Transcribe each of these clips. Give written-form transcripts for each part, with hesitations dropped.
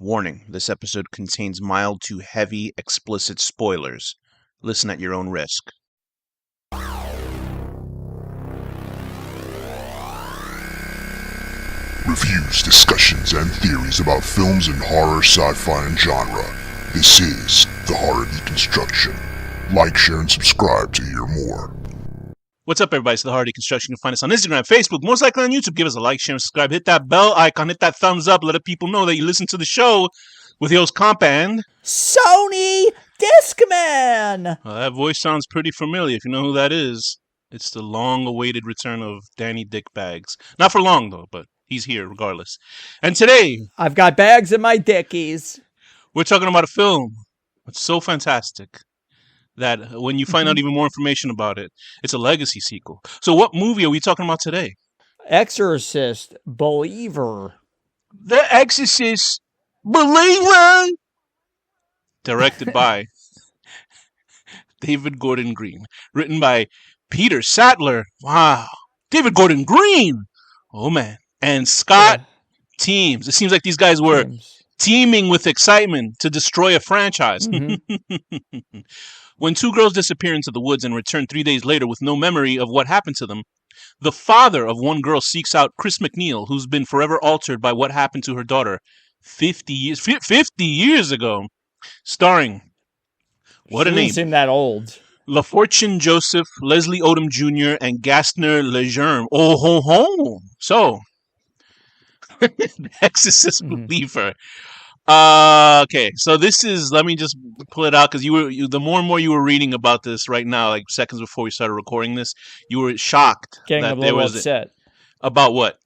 Warning, this episode contains mild to heavy explicit spoilers. Listen at your own risk. Reviews, discussions, and theories about films in horror, sci-fi, and genre. This is The Horror Deconstruction. Like, share, and subscribe to hear more. What's up, everybody? It's The Horror Deconstruction. You can find us on Instagram, Facebook, most likely on YouTube. Give us a like, share, and subscribe. Hit that bell icon. Hit that thumbs up. Let the people know that you listen to the show with your host, KOMP and Sony Discman! That voice sounds pretty familiar. If you know who that is, it's the long-awaited return of Danny Dickbags. Not for long, though, but he's here regardless. And today, I've got bags in my dickies. we're talking about a film that's so fantastic that when you find out even more information about it, it's a legacy sequel. So what movie are we talking about today? Exorcist Believer. The Exorcist Believer! Directed by David Gordon Green. Written by Peter Sattler. Wow. David Gordon Green! Oh, man. And Scott Teems. It seems like these guys were teeming with excitement to destroy a franchise. Mm-hmm. When two girls disappear into the woods and return 3 days later with no memory of what happened to them, the father of one girl seeks out Chris MacNeil, who's been forever altered by what happened to her daughter 50 years ago. Starring, what a name. Doesn't seem that old. LaFortune Joseph, Leslie Odom Jr., and Gastner Legerme. Oh, ho, ho. So, Exorcist Believer. Okay, so this is, let me just pull it out, because the more and more you were reading about this right now, like seconds before we started recording this, you were shocked. Getting a little upset. About what?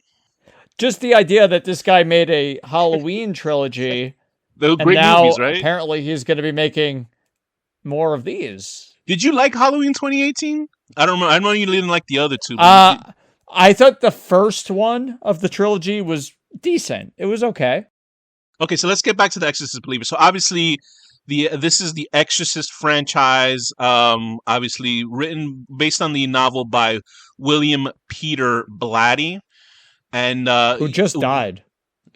Just the idea that this guy made a Halloween trilogy, They're and great now movies, right? apparently he's going to be making more of these. Did you like Halloween 2018? I don't know. I know you didn't like the other two. I thought the first one of the trilogy was decent. It was okay. Okay, so let's get back to The Exorcist Believer. So obviously, this is the Exorcist franchise, obviously written based on the novel by William Peter Blatty, and who just died.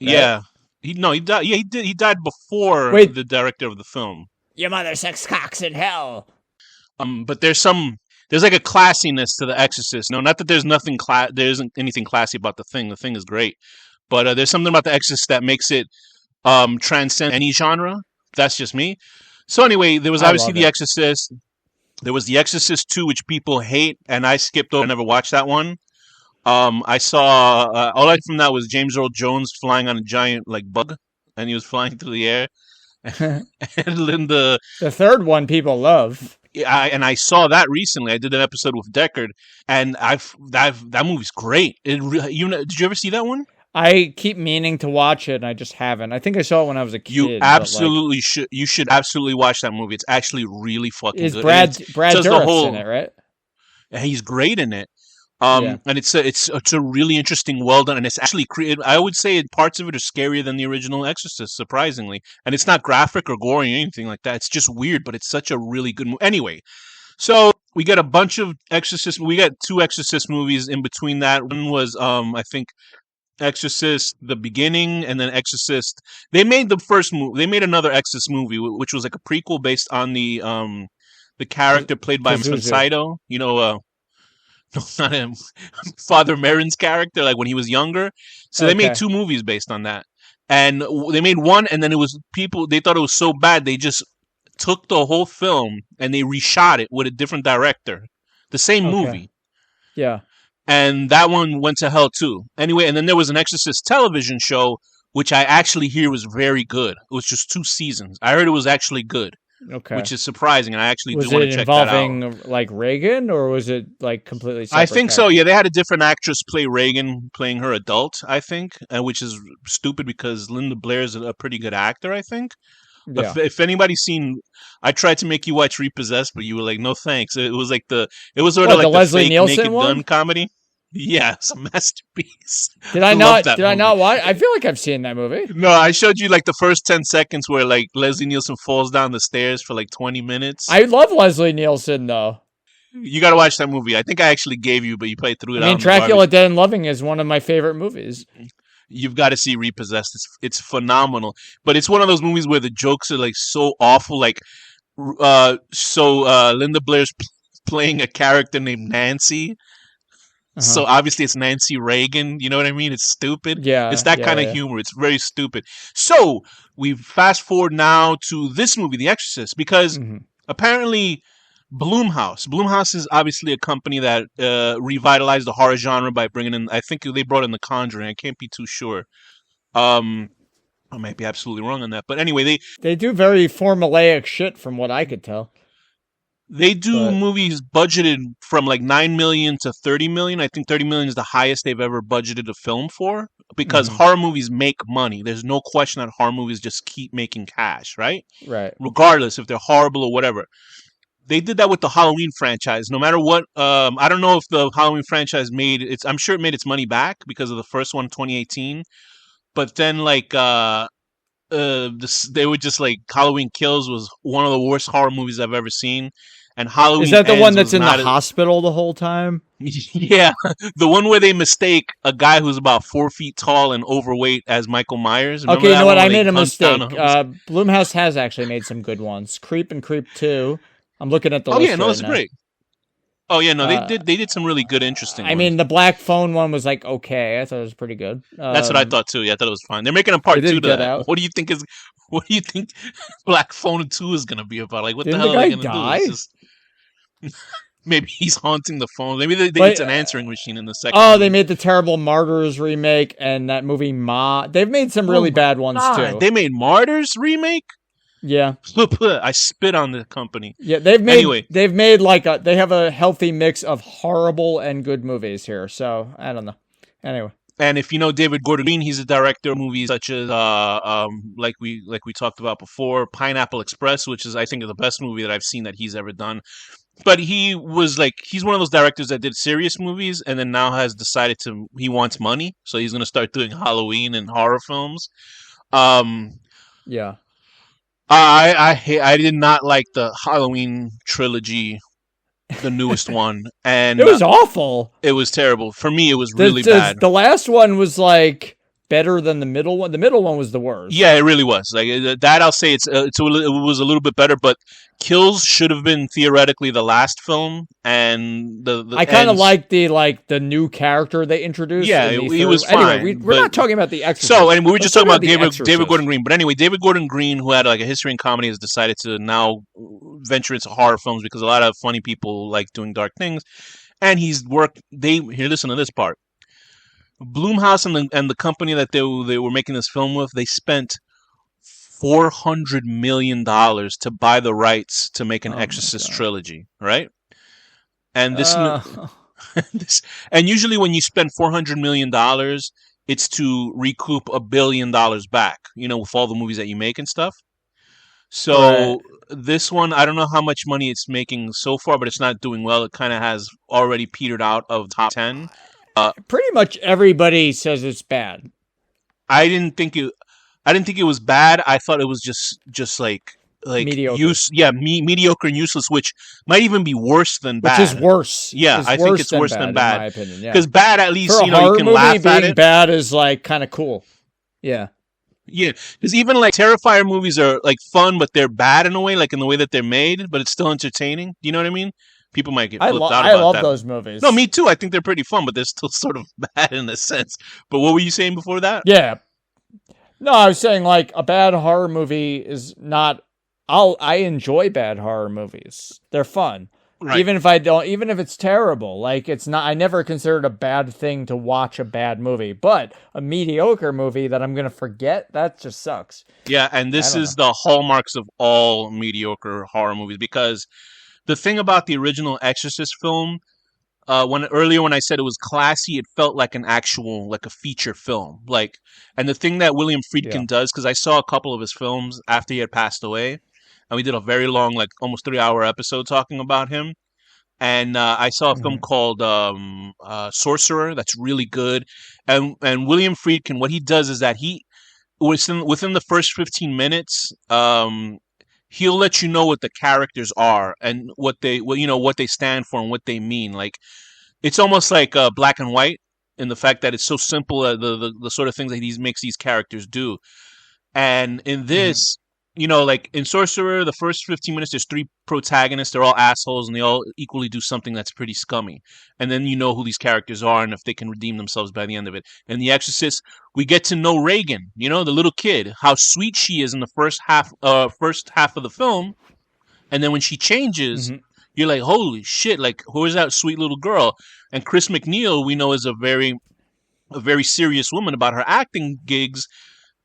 Right? Yeah, he died. Yeah, he did. He died before the director of the film. Your mother sucks cocks in hell. But there's like a classiness to The Exorcist. No, not that there isn't anything classy about the thing. The thing is great, but there's something about The Exorcist that makes it transcend any genre. That's just me. So anyway, there was obviously The Exorcist. There was The Exorcist 2, which people hate, and I skipped over. I never watched that one. I saw all I liked from that was James Earl Jones flying on a giant like bug, and he was flying through the air. And then the third one people love. I saw that recently. I did an episode with Deckard, and that movie's great. Did you ever see that one? I keep meaning to watch it, and I just haven't. I think I saw it when I was a kid. You absolutely should. You should absolutely watch that movie. It's actually really fucking good. Is Brad Dourif's in it, right? He's great in it. And it's a really interesting, well done, and it's actually created. I would say parts of it are scarier than the original Exorcist, surprisingly. And it's not graphic or gory or anything like that. It's just weird, but it's such a really good movie. Anyway, so we got a bunch of Exorcist. We got two Exorcist movies in between that. One was, I think, Exorcist the Beginning, and then Exorcist. They made the first movie. They made another Exorcist movie, which was like a prequel based on the character played by Saito. You know, no, not him. Father Merrin's character, like when he was younger. So they made two movies based on that, and they made one, and then it was people. They thought it was so bad, they just took the whole film and they reshot it with a different director. The same movie. Yeah. And that one went to hell too. Anyway, and then there was an Exorcist television show, which I actually hear was very good. It was just 2 seasons. I heard it was actually good. Okay. Which is surprising, and I actually do want to check that out. Was it involving like Reagan, or was it like completely separate? I think so, yeah. They had a different actress play Reagan, playing her adult, I think, which is stupid because Linda Blair is a pretty good actor, I think. Yeah. If anybody's seen, I tried to make you watch Repossessed, but you were like, no thanks. It was sort of like the Leslie fake Nielsen Naked one? Gun comedy. Yeah, it's a masterpiece. Did I not watch? I feel like I've seen that movie. No, I showed you like the first 10 seconds where like Leslie Nielsen falls down the stairs for like 20 minutes. I love Leslie Nielsen though. You got to watch that movie. I think I actually gave you, but you probably threw it out. Dracula Dead and Loving is one of my favorite movies. You've got to see Repossessed. It's phenomenal, but it's one of those movies where the jokes are like so awful. Like, Linda Blair's playing a character named Nancy. So obviously it's Nancy Reagan. You know what I mean? It's stupid. Yeah, It's that kind of humor. It's very stupid. So we fast forward now to this movie, The Exorcist, because apparently Blumhouse is obviously a company that revitalized the horror genre by bringing in, I think they brought in The Conjuring. I can't be too sure. I might be absolutely wrong on that. But anyway, they do very formulaic shit from what I could tell. They do movies budgeted from like 9 million to 30 million. I think 30 million is the highest they've ever budgeted a film for, because horror movies make money. There's no question that horror movies just keep making cash, right? Right. Regardless if they're horrible or whatever. They did that with the Halloween franchise. No matter what, I don't know if the Halloween franchise I'm sure it made its money back because of the first one, 2018. But then like, they were just like, Halloween Kills was one of the worst horror movies I've ever seen. And Halloween Is that the one that's in the hospital the whole time? Yeah, the one where they mistake a guy who's about 4 feet tall and overweight as Michael Myers. Remember okay, you know what? I made a mistake. Blumhouse has actually made some good ones. Creep and Creep 2. I'm looking at the list. Oh yeah, no, it's great. Oh yeah, no, they did some really good, interesting. I mean, the Black Phone one was like okay. I thought it was pretty good. That's what I thought too. Yeah, I thought it was fine. They're making a part 2 to that. What do you think Black Phone 2 is gonna be about? Like, what the hell are they gonna do? Maybe he's haunting the phone. Maybe it's an answering machine in the second. Oh, movie. They made the terrible Martyrs remake and that movie Ma. They've made some really bad ones too. They made Martyrs remake. Yeah, I spit on the company. Yeah, they have a healthy mix of horrible and good movies here. So I don't know. Anyway. And if you know David Gordon Green, he's a director of movies such as like we talked about before, Pineapple Express, which is I think the best movie that I've seen that he's ever done. But he's one of those directors that did serious movies and then now has decided he wants money, so he's going to start doing Halloween and horror films. Yeah. I did not like the Halloween trilogy, the newest one, and it was awful. It was terrible. For me, it was really bad. The last one was like better than the middle one. The middle one was the worst. Yeah, it really was. Like that, I'll say it was a little bit better. But Kills should have been theoretically the last film, and I kind of like the new character they introduced. Yeah, it was fine. Anyway, we're not talking about The Exorcist. So, and we were just talking about David Gordon Green. But anyway, David Gordon Green, who had like a history in comedy, has decided to now venture into horror films because a lot of funny people like doing dark things, and he's worked. Here, listen to this part. Blumhouse and the company that they were making this film with, they spent $400 million to buy the rights to make an Exorcist trilogy, right? And and usually when you spend $400 million, it's to recoup $1 billion back, with all the movies that you make and stuff. So this one, I don't know how much money it's making so far, but it's not doing well. It kind of has already petered out of top 10. Pretty much everybody says it's bad. I didn't think it was bad. I thought it was just like mediocre. Mediocre and useless, which might even be worse than bad. Which is worse. Yeah, I think it's worse than bad. In my opinion, yeah. Because bad, at least you can laugh at it. Bad is like kind of cool. Yeah. Yeah, because even like Terrifier movies are like fun, but they're bad in a way, like in the way that they're made, but it's still entertaining. Do you know what I mean? People might get flipped out about that. I love those movies. No, me too. I think they're pretty fun, but they're still sort of bad in a sense. But what were you saying before that? Yeah. No, I was saying like a bad horror movie is not. I enjoy bad horror movies. They're fun. Right. Even if it's terrible, like it's not, I never considered a bad thing to watch a bad movie, but a mediocre movie that I'm going to forget, that just sucks. Yeah. And this is the hallmarks of all mediocre horror movies, because the thing about the original Exorcist film, when I said it was classy, it felt like a feature film. And the thing that William Friedkin does, because I saw a couple of his films after he had passed away, and we did a very long, like almost 3-hour episode talking about him. And I saw a film called Sorcerer that's really good. And William Friedkin, what he does is that within the first 15 minutes, he'll let you know what the characters are and what they stand for and what they mean. Like, it's almost like black and white. in the fact that it's so simple, the sort of things that he makes these characters do. And in this, like in Sorcerer, the first 15 minutes, there's 3 protagonists. They're all assholes, and they all equally do something that's pretty scummy. And then you know who these characters are and if they can redeem themselves by the end of it. In The Exorcist, we get to know Reagan, the little kid, how sweet she is in the first half of the film. And then when she changes, you're like, holy shit, like, who is that sweet little girl? And Chris McNeil, we know, is a very serious woman about her acting gigs.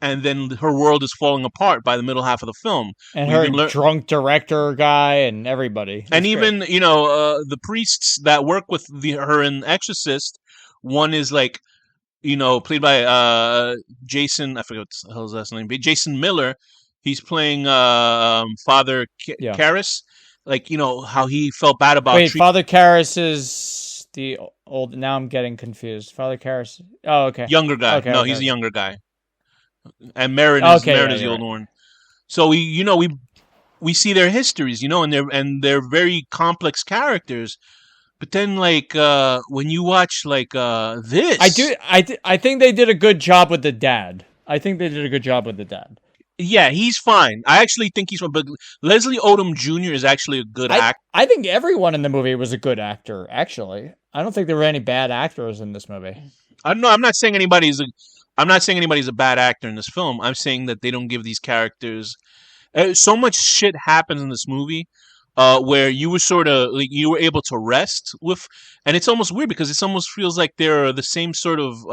And then her world is falling apart by the middle half of the film. And her drunk director guy and everybody. And even, the priests that work with her in Exorcist, one is like, played by Jason, I forget what the hell's his last name, Jason Miller. He's playing Father Karras. Like, how he felt bad about... Wait, Father Karras is the old... Now I'm getting confused. Father Karras... Oh, okay. Younger guy. Okay, he's a younger guy. And Merrin is the older one. So we see their histories, and they're very complex characters. But then, like, when you watch this, I think they did a good job with the dad. Yeah, he's fine. I actually think he's fine. But Leslie Odom Jr. is actually a good actor. I think everyone in the movie was a good actor. Actually, I don't think there were any bad actors in this movie. I don't know. I'm not saying anybody's a bad actor in this film. I'm saying that they don't give these characters... so much shit happens in this movie where you were sort of... like, you were able to rest with... And it's almost weird because it almost feels like they're the same sort of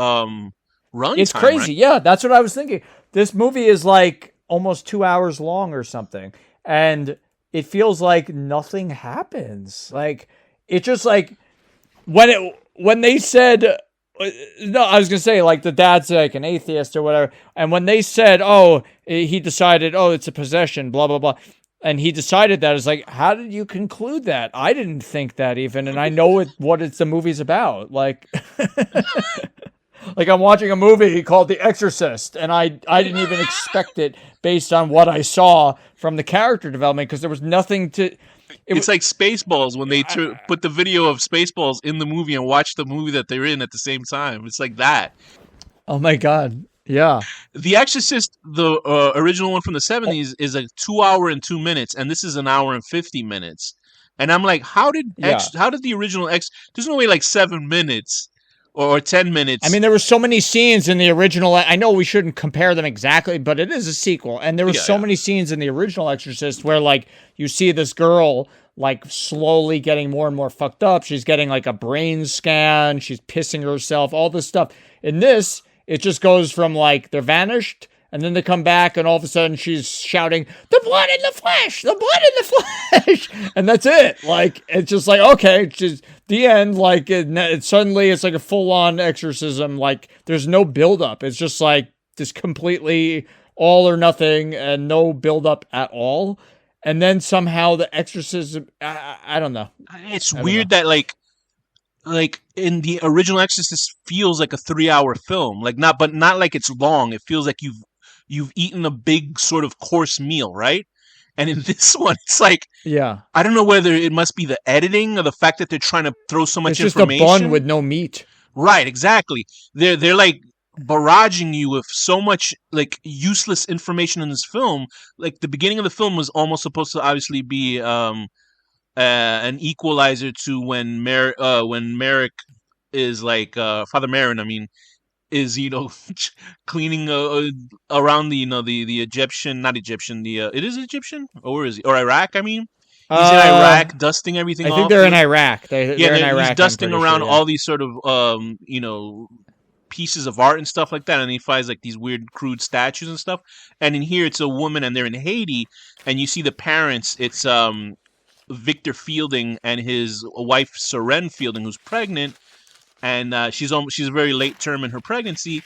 run It's time, crazy. right? Yeah, that's what I was thinking. This movie is like almost 2 hours long or something. And it feels like nothing happens. Like, it's just like... When they said... No, I was going to say, like, the dad's like an atheist or whatever. And when they said, he decided, it's a possession, blah, blah, blah. And he decided that, it's like, how did you conclude that? I didn't think that even. And I know what the movie's about. Like, like I'm watching a movie called The Exorcist. And I didn't even expect it based on what I saw from the character development because there was nothing to... It's like Spaceballs when they put the video of Spaceballs in the movie and watch the movie that they're in at the same time. It's like that. Oh my God. Yeah. The Exorcist, the original one from the 70s, is like 2 hours and 2 minutes, and this is an hour and 50 minutes. And I'm like, how did the original there's no way like 7 minutes or 10 minutes. I mean, there were so many scenes in the original. I know we shouldn't compare them exactly, but it is a sequel. And there were so many scenes in the original Exorcist where, like, you see this girl, like, slowly getting more and more fucked up. She's getting, like, a brain scan. She's pissing herself, all this stuff. In this, it just goes from, like, they're vanished, and then they come back, and all of a sudden she's shouting, "The blood in the flesh! The blood in the flesh!" And that's it. Like, it's just like, okay, it's just the end. Like, it suddenly it's like a full-on exorcism. Like, there's no build-up. It's just like this completely all or nothing and no build-up at all. And then somehow the exorcism, I don't know. It's weird that, like in the original Exorcist feels like a 3-hour film. Like, not like it's long. It feels like you've eaten a big sort of course meal, right? And in this one, it's like, I don't know whether it must be the editing or the fact that they're trying to throw so much information. It's just a bun with no meat. Right, exactly. They're like barraging you with so much like useless information in this film. Like the beginning of the film was almost supposed to obviously be an equalizer to when Merrick is like Father Merrin, I mean, is cleaning around the Egyptian, not Egyptian, it is Egyptian, or is he, or Iraq? I mean, he's in Iraq dusting everything off. I think they're in Iraq. They're in Iraq. He's dusting around all these sort of pieces of art and stuff like that, and he finds like these weird crude statues and stuff. And in here, it's a woman, and they're in Haiti, and you see the parents. It's Victor Fielding and his wife Seren Fielding, who's pregnant. And she's very late term in her pregnancy,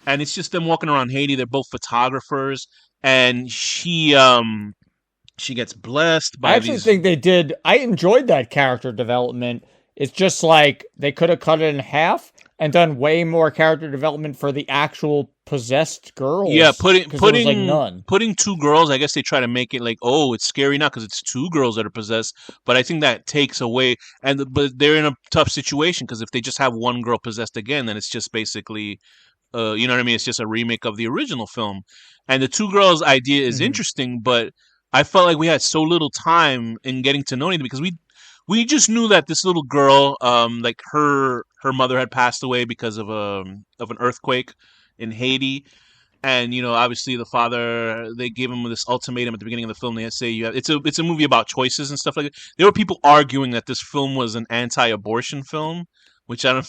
and it's just them walking around Haiti. They're both photographers, and she gets blessed by. I actually think they did. I enjoyed that character development It's just like they could have cut it in half and done way more character development for the actual possessed girls. Yeah, putting like none. Putting two girls, I guess they try to make it like, oh, it's scary now because it's two girls that are possessed. But I think that takes away, but they're in a tough situation because if they just have one girl possessed again, then it's just basically, you know what I mean? It's just a remake of the original film. And the two girls idea is interesting, but I felt like we had so little time in getting to know anything because we just knew that this little girl, like her mother had passed away because of an earthquake in Haiti, and obviously the father, they gave him this ultimatum at the beginning of the film. They say it's a movie about choices and stuff like that. There were people arguing that this film was an anti-abortion film, which I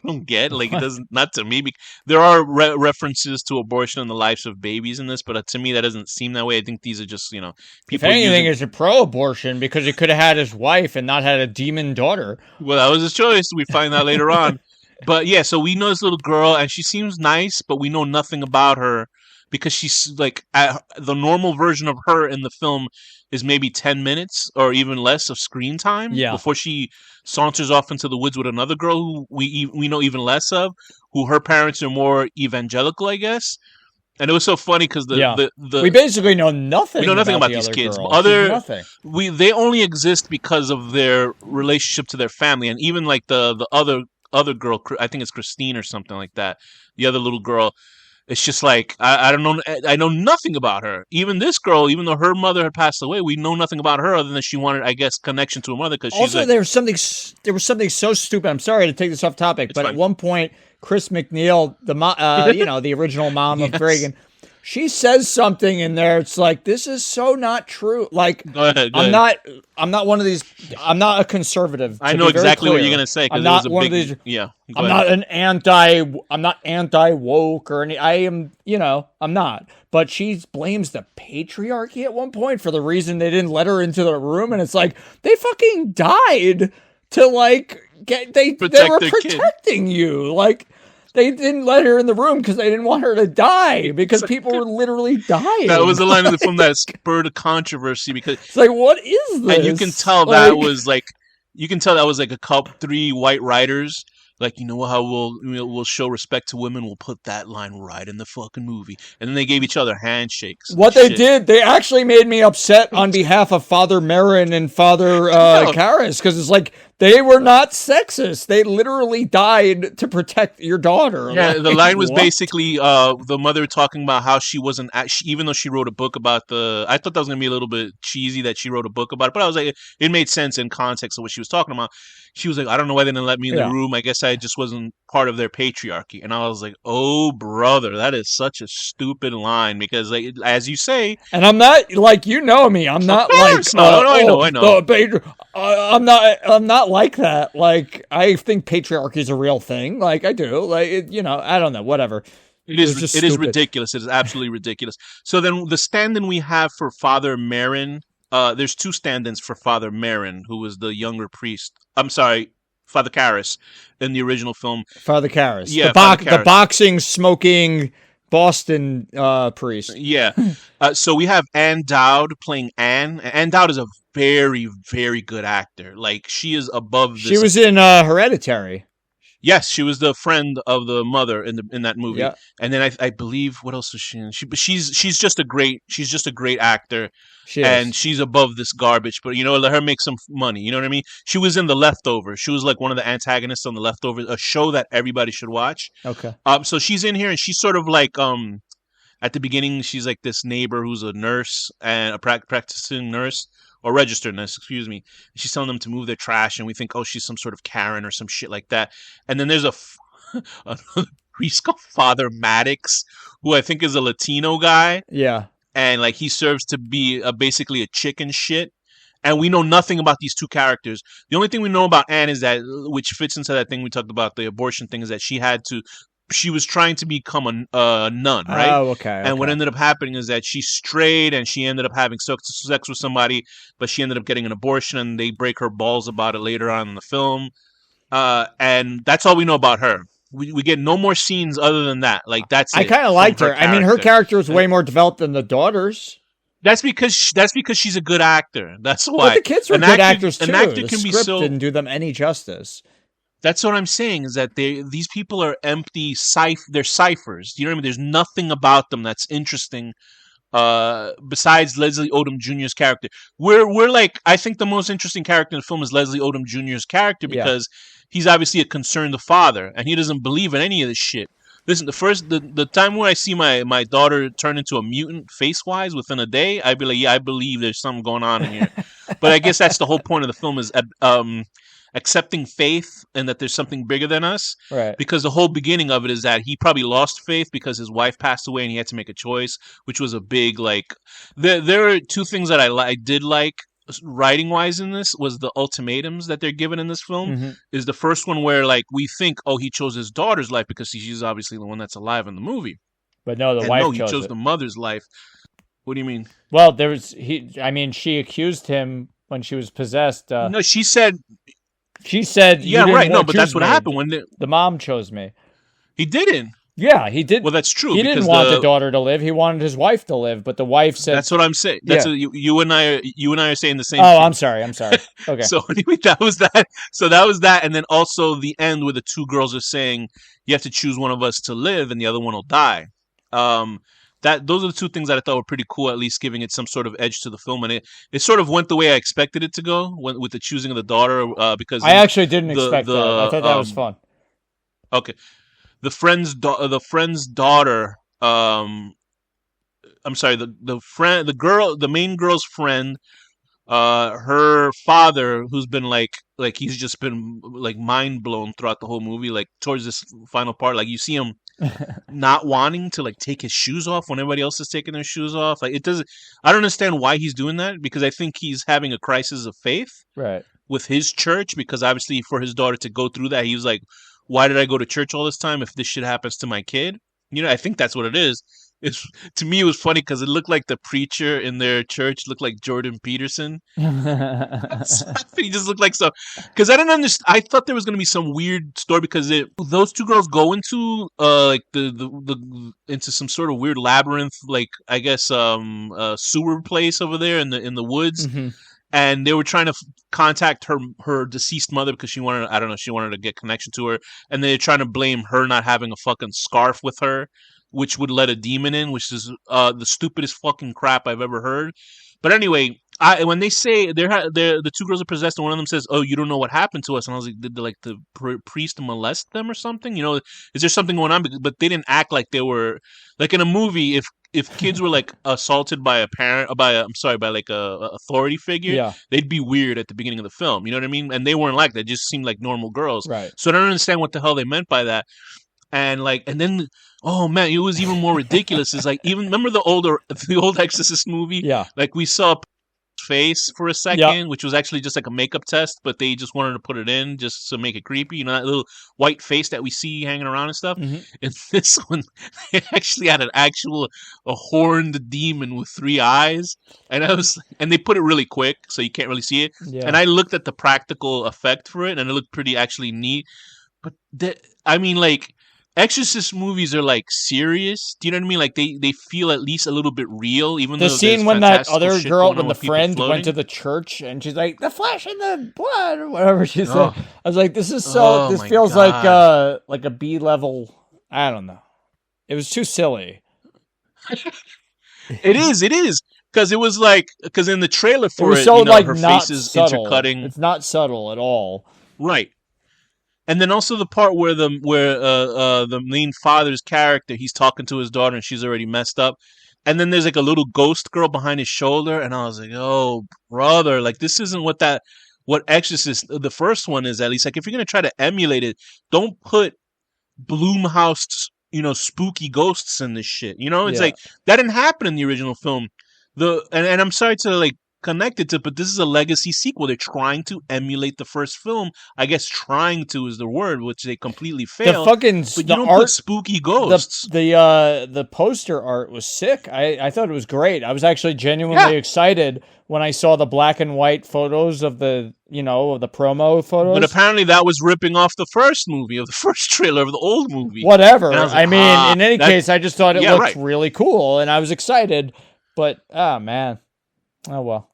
don't get. Like it doesn't, not to me. There are references to abortion and the lives of babies in this, but to me that doesn't seem that way. I think these are just people. If anything, it's a pro-abortion because he could have had his wife and not had a demon daughter. Well, that was his choice. We find out later on. But yeah, so we know this little girl, and she seems nice, but we know nothing about her because she's like the normal version of her in the film is maybe 10 minutes or even less of screen time before she saunters off into the woods with another girl who we know even less of, who her parents are more evangelical, I guess. And it was so funny because we basically know nothing. We know nothing about these kids. They only exist because of their relationship to their family, and even like the other girl, I think it's Christine or something like that. The other little girl, it's just like I don't know. I know nothing about her. Even this girl, even though her mother had passed away, we know nothing about her other than she wanted, I guess, connection to her mother. Because also there was something so stupid. I'm sorry to take this off topic, but fine. At one point, Chris McNeil, the original mom of Reagan, she says something in there. It's like, this is so not true. Like, go ahead. I'm not one of these. I'm not a conservative. I know exactly what you're gonna say. I'm not one of these. Yeah. I'm not anti-woke or any. I am. I'm not. But she blames the patriarchy at one point for the reason they didn't let her into the room, and it's like they fucking died to like get. They were protecting you, like. They didn't let her in the room because they didn't want her to die because people were literally dying. That was the line of the film that spurred a controversy because it's like, what is this? And you can tell that was like a couple 3 white writers. Like, how we'll show respect to women. We'll put that line right in the fucking movie. And then they gave each other handshakes. What they did, they actually made me upset on behalf of Father Marin and Father Karras. Because it's like, they were not sexist. They literally died to protect your daughter. Yeah, the line was basically the mother talking about how she wasn't, even though she wrote a book about I thought that was going to be a little bit cheesy that she wrote a book about it. But I was like, it made sense in context of what she was talking about. She was like, I don't know why they didn't let me in the room. I guess I just wasn't part of their patriarchy. And I was like, oh, brother, that is such a stupid line because, like, as you say. And I'm not, like, you know me. I'm not like. I know. I'm not like that. Like, I think patriarchy is a real thing. Like, I do. Like, I don't know. Whatever. It is ridiculous. It is absolutely ridiculous. So then the stand-in we have for Father Marin. There's 2 stand-ins for Father Marin, who was the younger priest. I'm sorry, Father Karras in the original film. Father Karras. Yeah, the boxing, smoking Boston priest. Yeah. So we have Ann Dowd playing Anne. Ann Dowd is a very, very good actor. Like, she is above this. She was in Hereditary. Yes, she was the friend of the mother in that movie. Yeah. And then I believe, what else was she in? She's just a great actor. She's above this garbage, but let her make some money. You know what I mean? She was in The Leftovers. She was like one of the antagonists on The Leftovers, a show that everybody should watch. Okay. So she's in here, and she's sort of like at the beginning, she's like this neighbor who's a nurse and a practicing nurse. Or registered nurse, excuse me. She's telling them to move their trash, and we think, oh, she's some sort of Karen or some shit like that. And then there's another priest called Father Maddox, who I think is a Latino guy. Yeah. And like he serves to be basically a chicken shit. And we know nothing about these 2 characters. The only thing we know about Anne is that, which fits into that thing we talked about, the abortion thing, is that she was trying to become a nun, right? Oh, okay. And what ended up happening is that she strayed and she ended up having sex with somebody, but she ended up getting an abortion, and they break her balls about it later on in the film. And that's all we know about her. We get no more scenes other than that. Like, that's I kind of liked her. I mean, her character was way more developed than the daughter's. That's because she's a good actor. That's why. But the kids were good actors too. An actor can be so. Didn't do them any justice. That's what I'm saying. Is that these people are empty. They're ciphers. You know what I mean? There's nothing about them that's interesting. Besides Leslie Odom Jr.'s character, we're like, I think the most interesting character in the film is Leslie Odom Jr.'s character because he's obviously a concerned father and he doesn't believe in any of this shit. Listen, the time where I see my daughter turn into a mutant face-wise within a day, I'd be like, yeah, I believe there's something going on in here. But I guess that's the whole point of the film is accepting faith and that there's something bigger than us. Right. Because the whole beginning of it is that he probably lost faith because his wife passed away and he had to make a choice, which was a big, like, there are two things that I did like writing wise in this was the ultimatums that they're given in this film. Is the first one where like we think, oh, he chose his daughter's life because she's obviously the one that's alive in the movie. But no, he chose the mother's life. What do you mean? Well, she accused him when she was possessed. No, she said, yeah, right. No, but that's what happened when the mom chose me. He didn't. Yeah, he did. Well, that's true. He didn't want the daughter to live. He wanted his wife to live, but the wife said. That's what I'm saying. That's what you and I are saying the same. Oh, thing. I'm sorry. Okay. So anyway, that was that. So that was that, and then also the end where the two girls are saying you have to choose one of us to live, and the other one will die. Those are the two things that I thought were pretty cool, at least giving it some sort of edge to the film, and it sort of went the way I expected it to go with the choosing of the daughter. Because I actually didn't expect that. I thought that was fun. Okay. The friend's daughter. I'm sorry. The main girl's friend. Her father, who's been like he's just been like mind blown throughout the whole movie. Like towards this final part, like you see him not wanting to like take his shoes off when everybody else is taking their shoes off. Like it doesn't. I don't understand why he's doing that because I think he's having a crisis of faith. Right. With his church because obviously for his daughter to go through that, he was like, why did I go to church all this time if this shit happens to my kid? You know, I think that's what it is. To me, it was funny because it looked like the preacher in their church looked like Jordan Peterson. He just looked like so. Because I didn't understand. I thought there was going to be some weird story because those two girls go into like into some sort of weird labyrinth, like I guess sewer place over there in the woods. Mm-hmm. And they were trying to contact her deceased mother because she wanted to get connection to her. And they're trying to blame her not having a fucking scarf with her, which would let a demon in, which is the stupidest fucking crap I've ever heard. But anyway, when they say the two girls are possessed and one of them says, "Oh, you don't know what happened to us," and I was like, "Did the priest molest them or something? You know, is there something going on?" But they didn't act like they were like in a movie. If kids were like assaulted by a parent, by like a authority figure, they'd be weird at the beginning of the film. You know what I mean? And they weren't like that; they just seemed like normal girls. Right. So I don't understand what the hell they meant by that. And then, oh man, it was even more ridiculous. It's like, even remember the old Exorcist movie? Yeah. Like we saw face for a second, which was actually just like a makeup test, but they just wanted to put it in just to make it creepy. You know, that little white face that we see hanging around and stuff. Mm-hmm. In this one, they actually had a horned demon with 3 eyes, and they put it really quick, so you can't really see it. Yeah. And I looked at the practical effect for it, and it looked pretty actually neat. But Exorcist movies are like serious. Do you know what I mean? Like they feel at least a little bit real, even though the scene when that other girl, when the friend went to the church and she's like, "The flesh and the blood," or whatever she said. I was like, "This is so. This feels like a B level. I don't know. It was too silly." It is, because it was like in the trailer for it, so like her not face is subtle. intercutting. It's not subtle at all, right? And then also the part where the main father's character, he's talking to his daughter and she's already messed up. And then there's like a little ghost girl behind his shoulder. And I was like, oh, brother, like this isn't what Exorcist, the first one is, at least. Like if you're going to try to emulate it, don't put Blumhouse, spooky ghosts in this shit. It's like that didn't happen in the original film. And I'm sorry to like connected to, but this is a legacy sequel. They're trying to emulate the first film. I guess trying to is the word, which they completely fail. But you don't put spooky ghosts. The poster art was sick. I thought it was great. I was actually genuinely excited when I saw the black and white photos of the promo photos. But apparently that was ripping off the first movie, of the first trailer of the old movie. Whatever. In any case, I just thought it looked really cool, and I was excited. But man, oh well.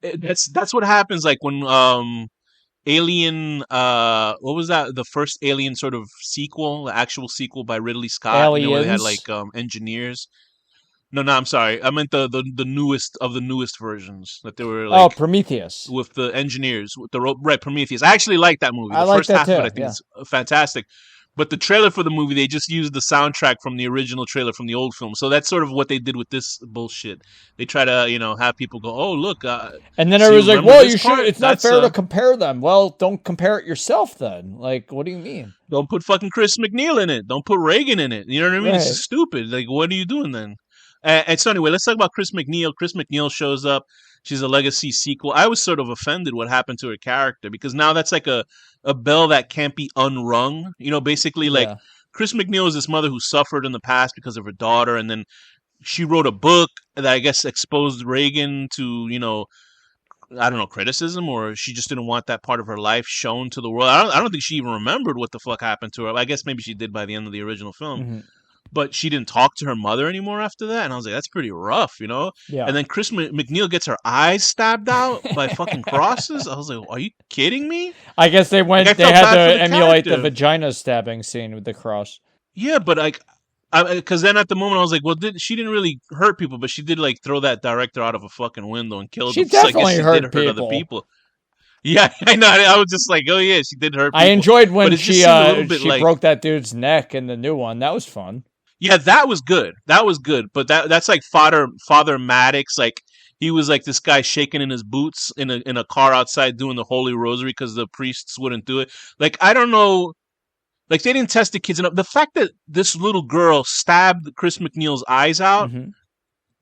That's what happens. Like when Alien, what was that? The first Alien sort of sequel, the actual sequel by Ridley Scott. Aliens. You know, where they had like engineers. No, I'm sorry. I meant the newest of the newest versions that they were like. Prometheus with the engineers with the right Prometheus. I actually like that movie. The first that half too, of it I think is fantastic. But the trailer for the movie, they just used the soundtrack from the original trailer from the old film. So that's sort of what they did with this bullshit. They try to, have people go, "Oh, look." And then I was like, "Well, you should. It's not fair to compare them." Well, don't compare it yourself then. Like, what do you mean? Don't put fucking Chris McNeil in it. Don't put Reagan in it. You know what I mean? Right. It's stupid. Like, what are you doing then? And so anyway, let's talk about Chris McNeil. Chris McNeil shows up. She's a legacy sequel. I was sort of offended what happened to her character because now that's like a bell that can't be unrung. Basically like Chris McNeil is this mother who suffered in the past because of her daughter, and then she wrote a book that I guess exposed Reagan to, I don't know, criticism, or she just didn't want that part of her life shown to the world. I don't think she even remembered what the fuck happened to her. I guess maybe she did by the end of the original film. Mm-hmm. But she didn't talk to her mother anymore after that. And I was like, that's pretty rough, Yeah. And then Chris McNeil gets her eyes stabbed out by fucking crosses. I was like, are you kidding me? I guess they had to emulate the vagina stabbing scene with the cross. Yeah, but because then at the moment I was like, well, she didn't really hurt people, but she did like throw that director out of a fucking window and kill them. She definitely hurt other people. Yeah, I know. I was just like, oh yeah, she did hurt people. I enjoyed when she broke that dude's neck in the new one. That was fun. Yeah, that was good. But that's like Father Maddox. Like he was like this guy shaking in his boots in a car outside doing the Holy Rosary because the priests wouldn't do it. Like I don't know. Like they didn't test the kids enough. The fact that this little girl stabbed Chris McNeil's eyes out,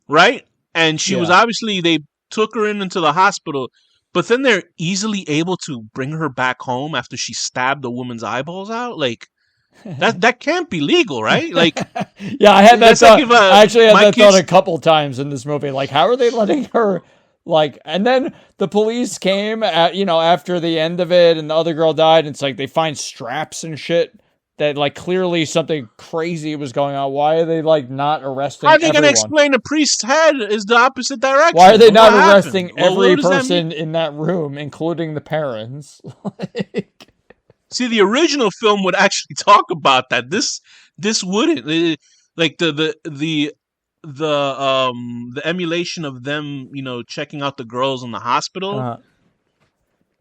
right? And she was obviously, they took her into the hospital, but then they're easily able to bring her back home after she stabbed a woman's eyeballs out. Like that can't be legal, right? Like, yeah, I had that thought. I actually had that thought a couple times in this movie. Like, how are they letting her? Like, and then the police came after the end of it, and the other girl died. And it's like they find straps and shit that like clearly something crazy was going on. Why are they like not arresting? How are they going to explain a priest's head is the opposite direction? Why are they not arresting every person in that room, including the parents? See, the original film would actually talk about that. This wouldn't. Like the emulation of them, checking out the girls in the hospital.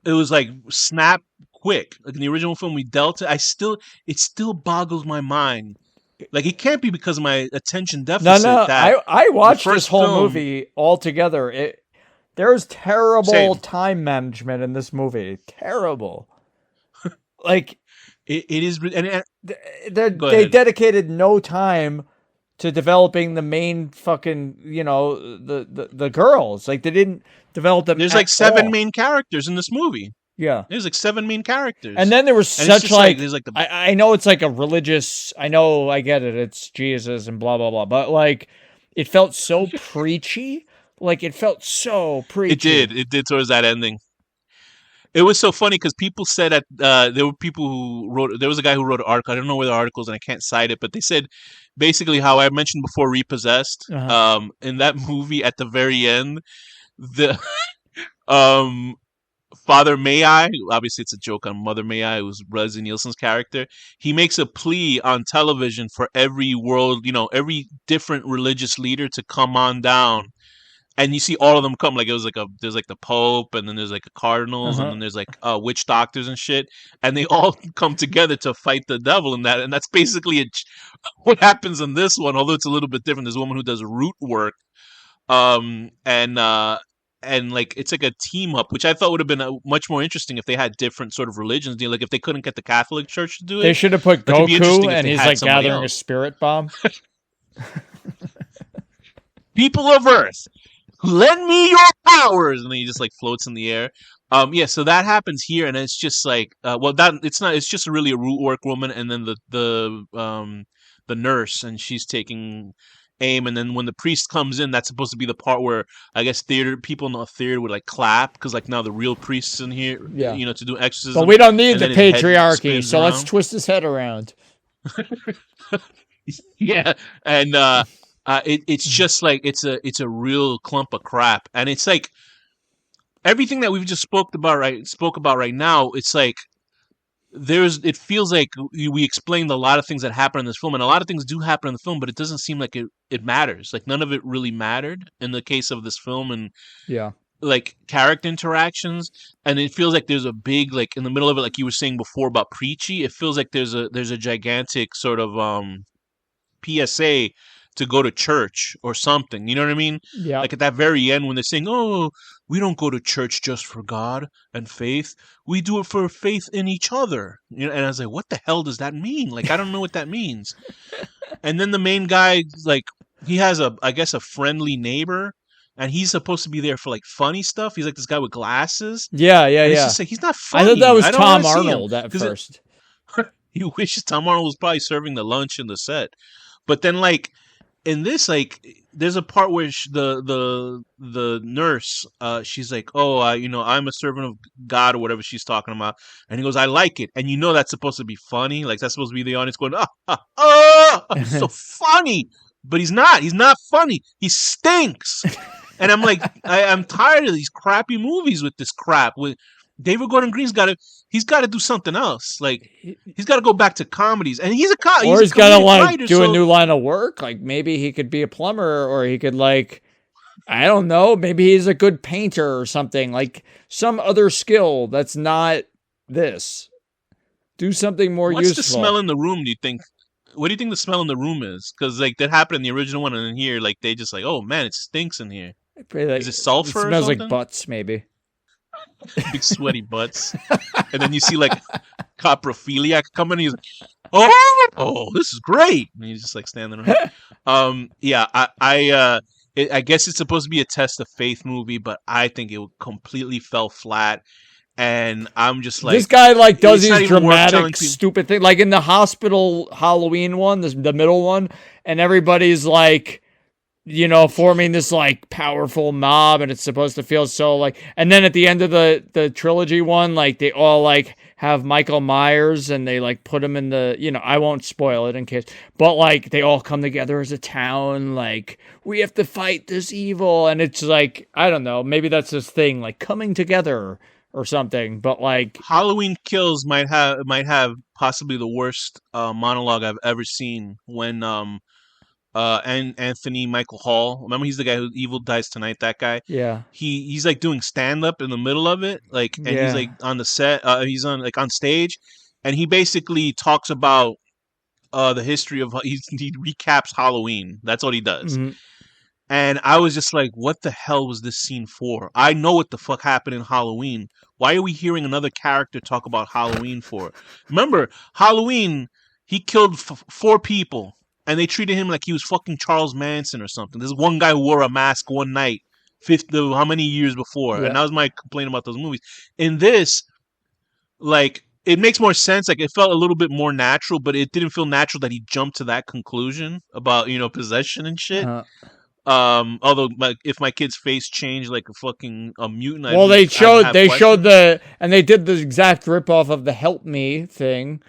It was like snap quick. Like in the original film, we dealt it. It still boggles my mind. Like it can't be because of my attention deficit. No. I watched this whole movie all together. There's terrible time management in this movie. Terrible. Like it is, and they dedicated no time to developing the main fucking, the girls. Like they didn't develop them. There's like 7 main characters in this movie. Yeah, there's like 7 main characters, and then there was such like there's like I know it's like a religious. I know I get it. It's Jesus and blah blah blah, but like it felt so preachy. Like it felt so preachy. It did towards that ending. It was so funny because people said there were people who wrote. There was a guy who wrote an article. I don't know where the article is, and I can't cite it. But they said basically how I mentioned before, Repossessed. In that movie, at the very end, the Father May-I, obviously it's a joke on Mother May-I, who's Leslie Nielsen's character. He makes a plea on television for every every different religious leader to come on down. And you see all of them come. Like it was like there's like the Pope, and then there's like a cardinals, and then there's like witch doctors and shit, and they all come together to fight the devil. And that's basically what happens in this one. Although it's a little bit different. There's a woman who does root work, and like it's like a team up, which I thought would have been much more interesting if they had different sort of religions. Like if they couldn't get the Catholic Church to do it, they should have put Goku, and he's like gathering a spirit bomb. People of Earth, lend me your powers, and then he just like floats in the air. So that happens here, and it's just like, it's just really a root work woman, and then the nurse, and she's taking aim, and then when the priest comes in, that's supposed to be the part where I guess people in the theater would like clap because like now the real priest's in here, to do exorcism. But we don't need the patriarchy, so let's twist his head around. Yeah, and It's just like it's a real clump of crap, and it's like everything that we've just spoke about right now. It's like it feels like we explained a lot of things that happen in this film, and a lot of things do happen in the film, but it doesn't seem like it matters. Like none of it really mattered in the case of this film, and like character interactions, and it feels like there's a big, like in the middle of it, like you were saying before about preachy. It feels like there's a gigantic sort of PSA to go to church or something. You know what I mean? Yeah. Like at that very end when they're saying, "Oh, we don't go to church just for God and faith. We do it for faith in each other." You know, and I was like, "What the hell does that mean?" Like I don't know what that means. And then the main guy, like he has I guess a friendly neighbor, and he's supposed to be there for like funny stuff. He's like this guy with glasses. Yeah. It's just like he's not funny. I thought that was Tom Arnold at first. You wish Tom Arnold was probably serving the lunch in the set. But then, like in this, like there's a part where the nurse, she's like, "Oh, I'm a servant of God," or whatever she's talking about, and he goes, "I like it," and that's supposed to be funny, like that's supposed to be the audience going, so funny, but he's not. He's not funny. He stinks, and I'm like, I'm tired of these crappy movies with this crap. With David Gordon Green's got to do something else. Like he's got to go back to comedies, and he's got to like do a new line of work. Like maybe he could be a plumber, or he could like, I don't know, maybe he's a good painter or something. Like some other skill that's not this. Do something more useful. What's the smell in the room? Do you think? What do you think the smell in the room is? Because like that happened in the original one, and in here, like they just like, oh man, it stinks in here. Is it sulfur? It smells like butts, maybe. Big sweaty butts, and then you see like coprophiliac coming. He's like, "Oh, this is great!" And he's just like standing around. I guess it's supposed to be a test of faith movie, but I think it completely fell flat. And I'm just like, this guy like does these dramatic, stupid things, like in the hospital Halloween one, the middle one, and everybody's like, forming this like powerful mob, and it's supposed to feel so like, and then at the end of the trilogy one, like they all like have Michael Myers, and they like put him in the, I won't spoil it in case, but like they all come together as a town, like we have to fight this evil, and it's like, I don't know, maybe that's this thing, like coming together or something, but like Halloween Kills might have possibly the worst monologue I've ever seen when and Anthony Michael Hall. Remember, he's the guy who Evil Dies Tonight. That guy. Yeah. He's like doing stand up in the middle of it, like, and he's like on the set. He's on stage, and he basically talks about the history of. He recaps Halloween. That's what he does. Mm-hmm. And I was just like, what the hell was this scene for? I know what the fuck happened in Halloween. Why are we hearing another character talk about Halloween for? Remember, Halloween, he killed 4 people. And they treated him like he was fucking Charles Manson or something. There's one guy who wore a mask one night, how many years before? Yeah. And that was my complaint about those movies. In this, like, it makes more sense. Like, it felt a little bit more natural, but it didn't feel natural that he jumped to that conclusion about, possession and shit. Although, like, if my kid's face changed like a mutant, they showed and they did the exact ripoff of the "Help Me" thing.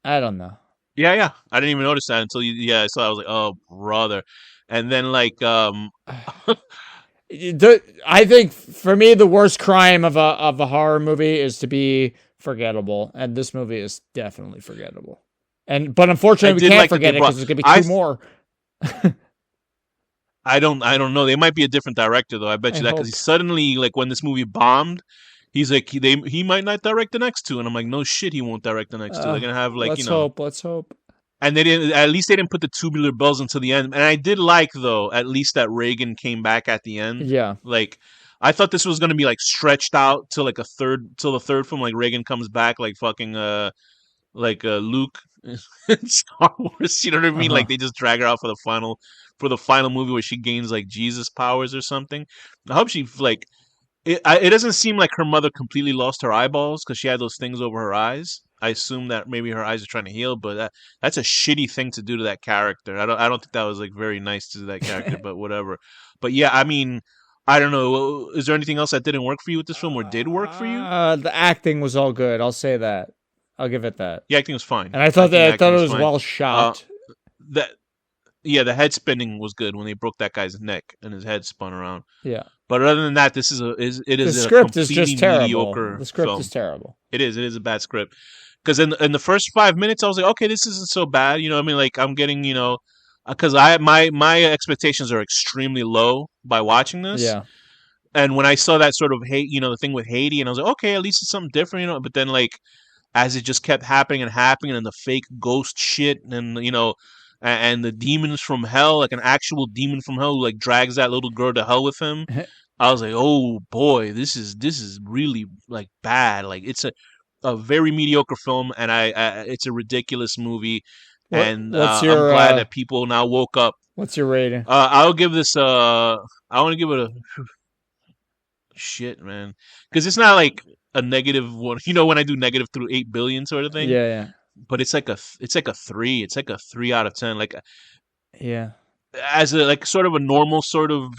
I don't know. Yeah. I didn't even notice that until I saw. I was like, oh, brother. And then like, I think for me the worst crime of a horror movie is to be forgettable, and this movie is definitely forgettable. But unfortunately, we can't forget it because there's gonna be 2 more. I don't know. They might be a different director though. I bet you that, because he suddenly, like, when this movie bombed, he's like, he might not direct the next 2, and I'm like, no shit, he won't direct the next 2. They're gonna have like, let's hope. And they didn't. At least they didn't put the tubular bells until the end. And I did like, though, at least that Reagan came back at the end. Yeah. Like, I thought this was gonna be like stretched out till like till the third film. Like Reagan comes back, like fucking Luke in Star Wars. You know what I mean? Like they just drag her out for the final movie where she gains like Jesus powers or something. I hope she like. It doesn't seem like her mother completely lost her eyeballs because she had those things over her eyes. I assume that maybe her eyes are trying to heal, but that's a shitty thing to do to that character. I don't think that was like very nice to that character, but whatever. But yeah, I mean, I don't know. Is there anything else that didn't work for you with this film, or did work for you? The acting was all good. I'll say that. I'll give it that. The acting was fine, and I thought it was well shot. the head spinning was good when they broke that guy's neck and his head spun around. Yeah. But other than that, this is the script is just terrible. The script film. is terrible. It is a bad script. Because in the first 5 minutes, I was like, okay, this isn't so bad. You know, I mean, like I'm getting, because my expectations are extremely low by watching this. Yeah. And when I saw that sort of hate, the thing with Haiti, and I was like, okay, at least it's something different, But then like as it just kept happening and the fake ghost shit, and and the demons from hell, like an actual demon from hell who like drags that little girl to hell with him. I was like, oh boy, this is really like bad. Like it's a very mediocre film, and it's a ridiculous movie. I'm glad that people now woke up. What's your rating? I'll give this. I want to give it a shit, man, because it's not like a negative one. When I do negative through 8 billion sort of thing. Yeah. But it's like a 3. It's like a 3 out of 10. Like, yeah, as a like sort of a normal sort of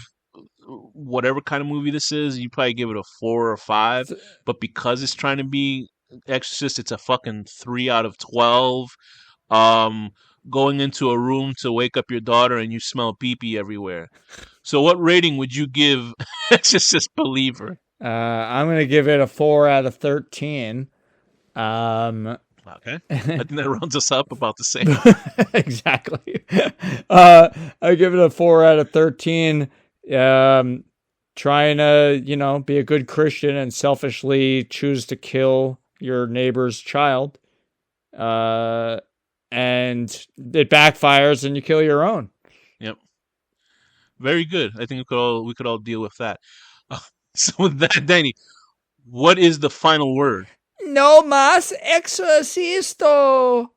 whatever kind of movie this is, you probably give it a 4 or 5. But because it's trying to be Exorcist, it's a fucking 3 out of 12. Going into a room to wake up your daughter and you smell pee-pee everywhere. So what rating would you give Exorcist Believer? I'm gonna give it a 4 out of 13. Okay, I think that rounds us up about the same. Exactly. I give it a 4 out of 13. Trying to, be a good Christian and selfishly choose to kill your neighbor's child. And it backfires and you kill your own. Yep. Very good. I think we could all deal with that. So with that, Danny, what is the final word? No más exorcisto.